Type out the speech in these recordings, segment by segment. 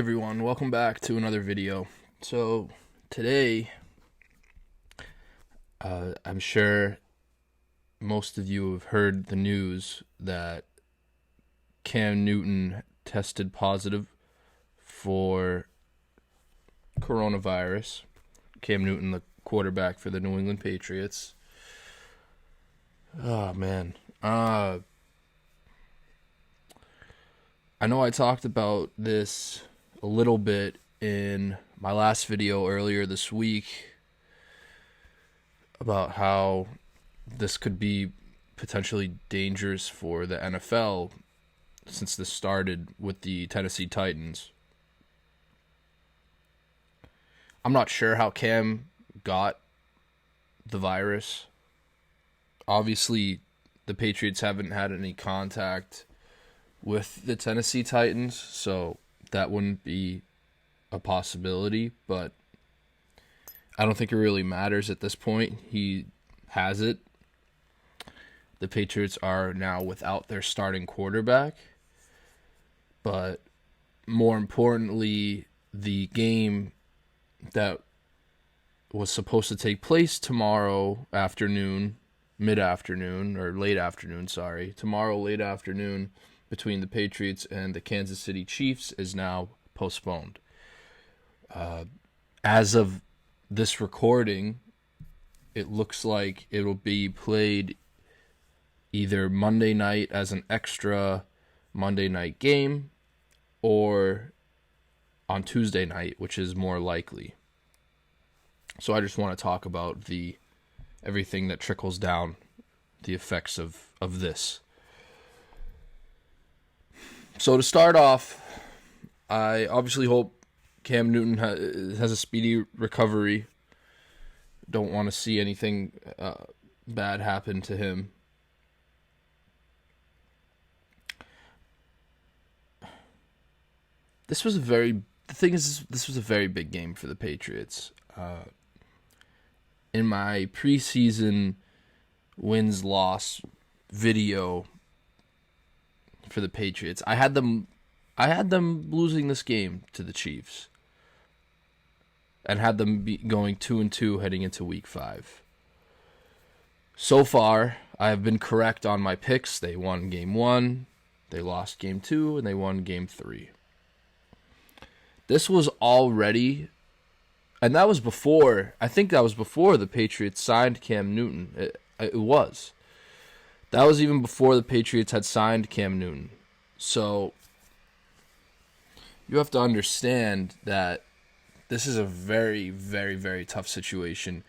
everyone, welcome back to another video. So today, I'm sure most of you have heard the news that Cam Newton tested positive for coronavirus. Cam Newton, the quarterback for the New England Patriots. Oh man. I know I talked about this a little bit in my last video earlier this week about how this could be potentially dangerous for the NFL since this started with the Tennessee Titans. I'm not sure how Cam got the virus. Obviously, the Patriots haven't had any contact with the Tennessee Titans, so that wouldn't be a possibility, but I don't think it really matters at this point. He has it. The Patriots are now without their starting quarterback, but more importantly, the game that was supposed to take place tomorrow afternoon, mid-afternoon, or late afternoon, tomorrow late afternoon, between the Patriots and the Kansas City Chiefs is now postponed. As of this recording, it looks like it will be played either Monday night as an extra Monday night game or on Tuesday night, which is more likely. So I just want to talk about everything that trickles down, the effects of this. So to start off, I obviously hope Cam Newton has a speedy recovery. Don't want to see anything bad happen to him. This was a very big game for the Patriots. In my preseason wins-loss video for the Patriots, I had them losing this game to the Chiefs and had them going 2-2 heading into week 5. So far, I have been correct on my picks. They won game 1, they lost game 2, and they won game 3. This was already, and that was before, I think that was before the Patriots signed Cam Newton. It was. That was even before the Patriots had signed Cam Newton. So you have to understand that this is a very, very, very tough situation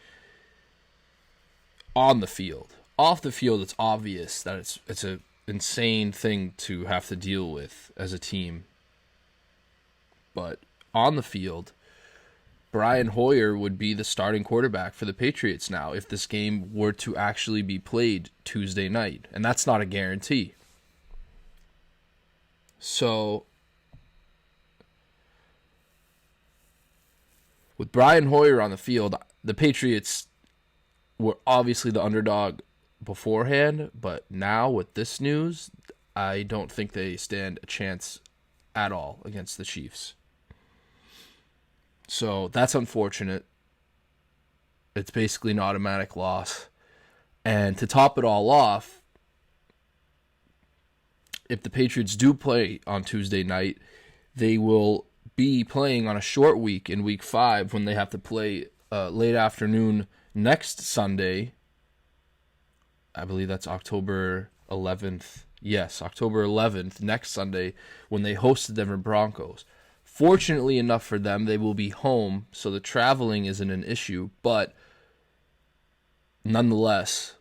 on the field. Off the field, it's obvious that it's an insane thing to have to deal with as a team. But on the field, Brian Hoyer would be the starting quarterback for the Patriots now if this game were to actually be played Tuesday night. And that's not a guarantee. So, with Brian Hoyer on the field, the Patriots were obviously the underdog beforehand, but now with this news, I don't think they stand a chance at all against the Chiefs. So that's unfortunate. It's basically an automatic loss. And to top it all off, if the Patriots do play on Tuesday night, they will be playing on a short week in week 5 when they have to play late afternoon next Sunday. I believe that's October 11th. Yes, October 11th, next Sunday, when they host the Denver Broncos. Fortunately enough for them, they will be home, so the traveling isn't an issue. But nonetheless,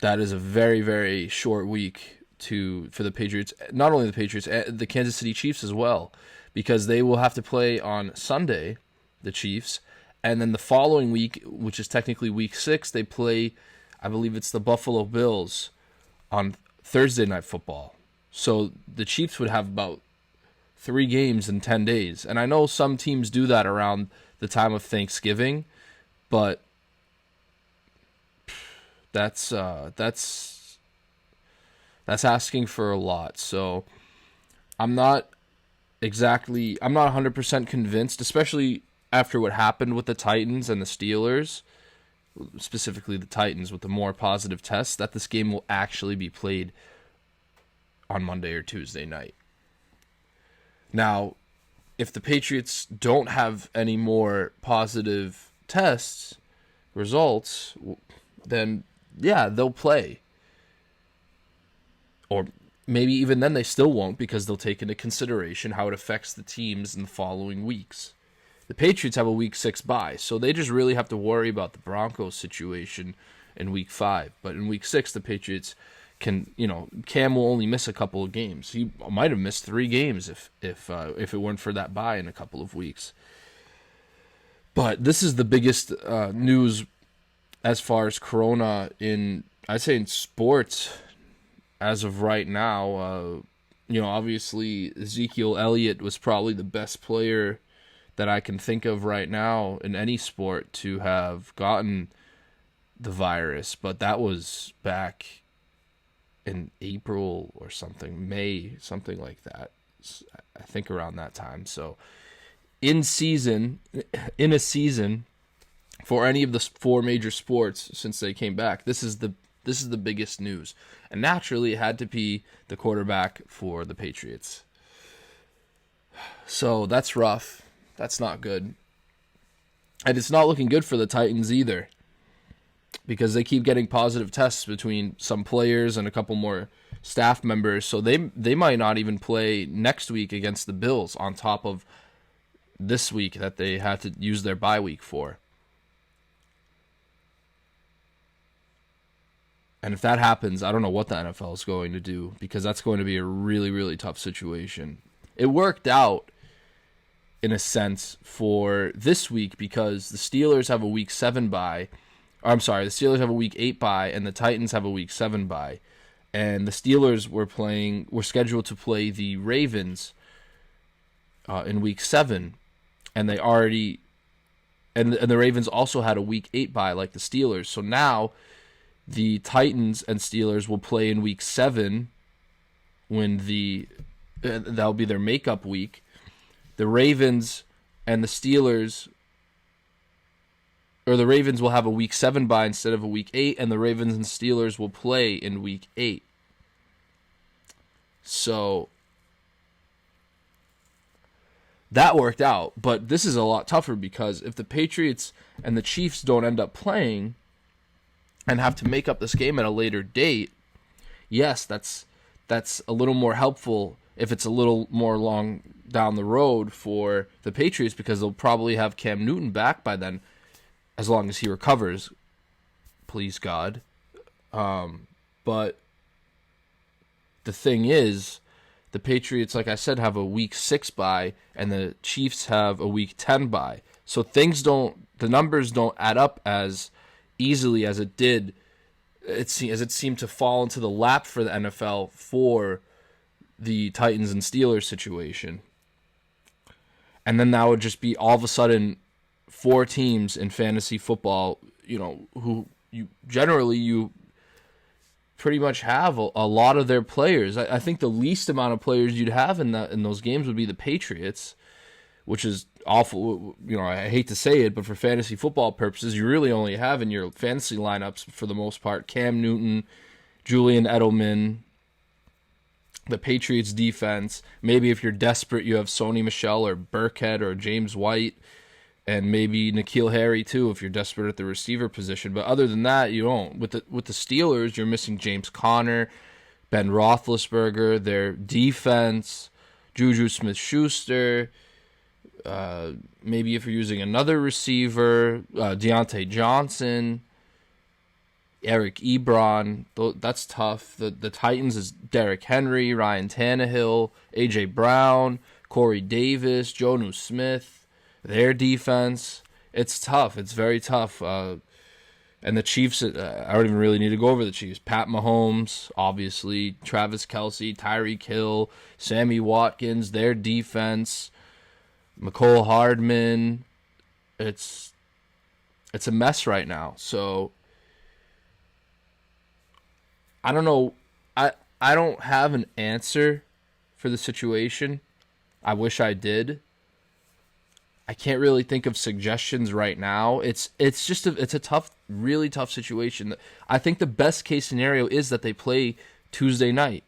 that is a very, very short week for the Patriots. Not only the Patriots, the Kansas City Chiefs as well, because they will have to play on Sunday, the Chiefs, and then the following week, which is technically week 6, they play, I believe it's the Buffalo Bills on Thursday Night Football. So the Chiefs would have about 3 games in 10 days. And I know some teams do that around the time of Thanksgiving, but that's asking for a lot. So I'm not exactly. I'm not 100% convinced, especially after what happened with the Titans and the Steelers, specifically the Titans with the more positive tests, that this game will actually be played on Monday or Tuesday night. Now, if the Patriots don't have any more positive tests results, then yeah, they'll play. Or maybe even then they still won't, because they'll take into consideration how it affects the teams in the following weeks. The Patriots have a week 6 bye, so they just really have to worry about the Broncos situation in week 5. But in week 6, the Patriots can, Cam will only miss a couple of games. He might have missed 3 games if it weren't for that bye in a couple of weeks. But this is the biggest news as far as Corona I'd say in sports as of right now. Obviously Ezekiel Elliott was probably the best player that I can think of right now in any sport to have gotten the virus, but that was back in April or something, May, something like that. I think around that time. So in a season for any of the 4 major sports since they came back, this is the biggest news. And naturally it had to be the quarterback for the Patriots. So that's rough. That's not good. And it's not looking good for the Titans either, because they keep getting positive tests between some players and a couple more staff members. So they might not even play next week against the Bills on top of this week that they had to use their bye week for. And if that happens, I don't know what the NFL is going to do, because that's going to be a really, really tough situation. It worked out in a sense for this week because the Steelers have a week 7 bye. The Steelers have a week 8 bye and the Titans have a week 7 bye. And the Steelers were scheduled to play the Ravens in week 7, and they already and the Ravens also had a week 8 bye like the Steelers. So now the Titans and Steelers will play in week 7 when that'll be their makeup week. The Ravens and the Steelers, or the Ravens will have a week 7 bye instead of a week 8, and the Ravens and Steelers will play in week 8. So that worked out, but this is a lot tougher because if the Patriots and the Chiefs don't end up playing and have to make up this game at a later date, yes, that's a little more helpful if it's a little more long down the road for the Patriots, because they'll probably have Cam Newton back by then, as long as he recovers, please God. But the thing is, the Patriots, like I said, have a week 6 bye, and the Chiefs have a week 10 bye. So the numbers don't add up as easily as it did, as it seemed to fall into the lap for the NFL for the Titans and Steelers situation. And then that would just be all of a sudden 4 teams in fantasy football, who you pretty much have a lot of their players. I think the least amount of players you'd have in those games would be the Patriots, which is awful. I hate to say it, but for fantasy football purposes, you really only have in your fantasy lineups, for the most part, Cam Newton, Julian Edelman, the Patriots defense. Maybe if you're desperate, you have Sony Michel or Burkhead or James White, and maybe N'Keal Harry too if you're desperate at the receiver position. But other than that, you don't. With the Steelers, you're missing James Conner, Ben Roethlisberger, their defense, Juju Smith-Schuster. Maybe if you're using another receiver, Deontay Johnson, Eric Ebron, that's tough. The Titans is Derrick Henry, Ryan Tannehill, A.J. Brown, Corey Davis, Jonnu Smith. Their defense, it's tough. It's very tough. And the Chiefs, I don't even really need to go over the Chiefs. Pat Mahomes, obviously, Travis Kelce, Tyreek Hill, Sammy Watkins, their defense, McCole Hardman. It's a mess right now. So I don't know. I don't have an answer for the situation. I wish I did. I can't really think of suggestions right now. It's just it's a tough, really tough situation. I think the best case scenario is that they play Tuesday night,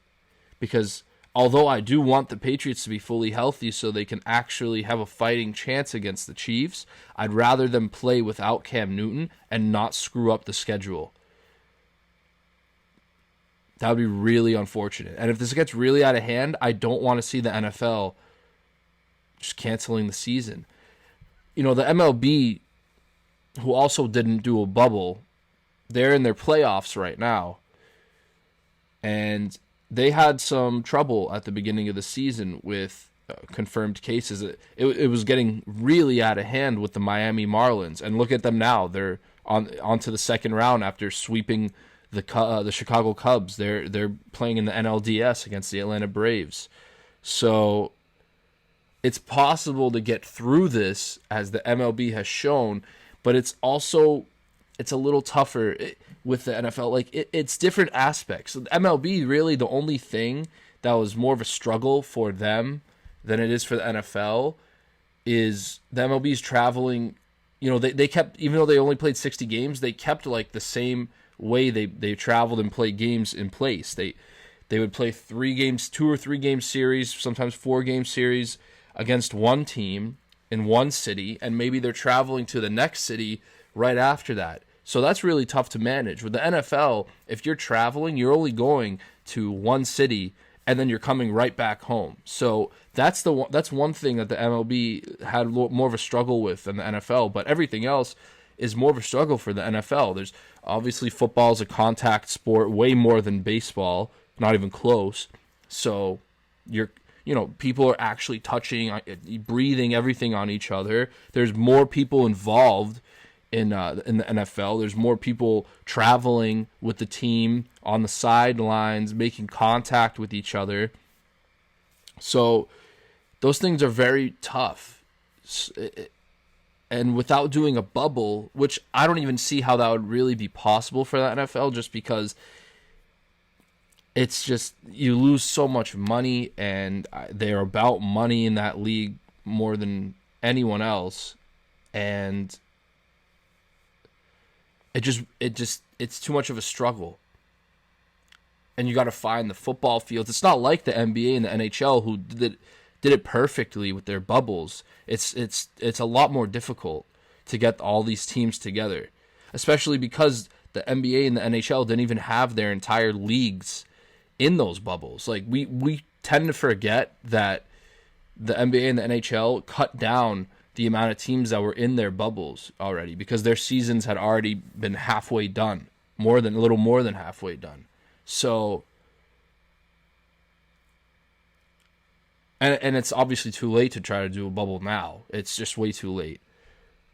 because although I do want the Patriots to be fully healthy so they can actually have a fighting chance against the Chiefs, I'd rather them play without Cam Newton and not screw up the schedule. That would be really unfortunate. And if this gets really out of hand, I don't want to see the NFL just canceling the season. You know, the MLB, who also didn't do a bubble, they're in their playoffs right now. And they had some trouble at the beginning of the season with confirmed cases. It was getting really out of hand with the Miami Marlins. And look at them now. They're on to the second round after sweeping the Chicago Cubs. They're playing in the NLDS against the Atlanta Braves. So it's possible to get through this, as the MLB has shown, but it's a little tougher with the NFL. Like it's different aspects. So the MLB, really the only thing that was more of a struggle for them than it is for the NFL is the MLB's traveling. You know, they kept, even though they only played 60 games, they kept like the same way they traveled and played games in place. They would play 2 or 3 game series, sometimes 4 game series against one team in one city, and maybe they're traveling to the next city right after that. So that's really tough to manage. With the NFL, if you're traveling, you're only going to one city and then you're coming right back home. So that's one thing that the MLB had more of a struggle with than the NFL, but everything else is more of a struggle for the NFL. There's obviously, football is a contact sport way more than baseball, not even close. So people are actually touching, breathing, everything on each other. There's more people involved in the NFL. There's more people traveling with the team on the sidelines, making contact with each other. So those things are very tough. And without doing a bubble, which I don't even see how that would really be possible for the NFL, just because it's just, you lose so much money, and they're about money in that league more than anyone else. And it's too much of a struggle. And you got to find the football fields. It's not like the NBA and the NHL, who did it perfectly with their bubbles. It's a lot more difficult to get all these teams together, especially because the NBA and the NHL didn't even have their entire leagues in those bubbles. Like we tend to forget that the NBA and the NHL cut down the amount of teams that were in their bubbles already, because their seasons had already been halfway done, a little more than halfway done. So, and it's obviously too late to try to do a bubble now. It's just way too late.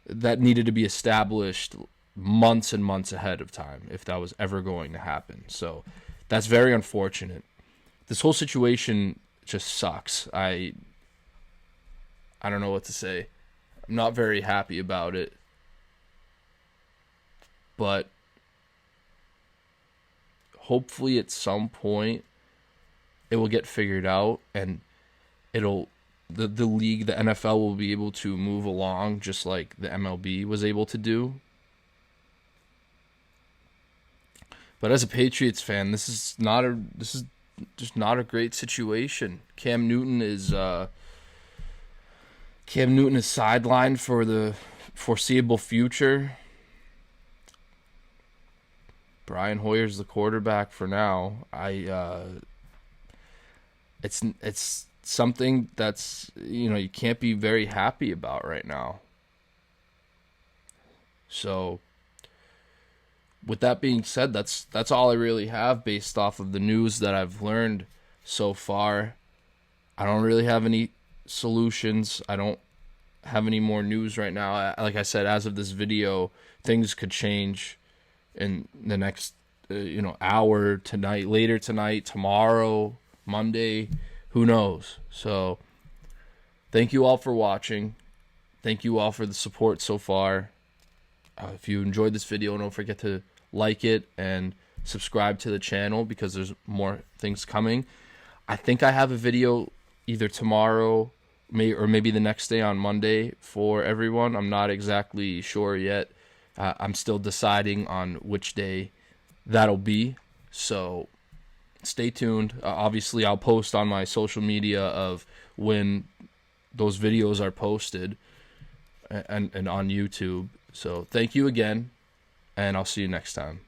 That needed to be established months and months ahead of time if that was ever going to happen. So that's very unfortunate. This whole situation just sucks. I don't know what to say. I'm not very happy about it. But hopefully at some point it will get figured out, and the league, the NFL, will be able to move along just like the MLB was able to do. But as a Patriots fan, this is just not a great situation. Cam Newton is sidelined for the foreseeable future. Brian Hoyer's the quarterback for now. It's something that's, you can't be very happy about right now. So with that being said, that's all I really have based off of the news that I've learned so far. I don't really have any solutions. I don't have any more news right now. Like I said, as of this video, things could change in the next hour, tonight, later tonight, tomorrow, Monday, who knows. So thank you all for watching. Thank you all for the support so far. If you enjoyed this video, don't forget to like it and subscribe to the channel, because there's more things coming. I think I have a video either tomorrow maybe the next day on Monday for everyone. I'm not exactly sure yet. I'm still deciding on which day that'll be. So stay tuned. Obviously, I'll post on my social media of when those videos are posted and on YouTube. So thank you again, and I'll see you next time.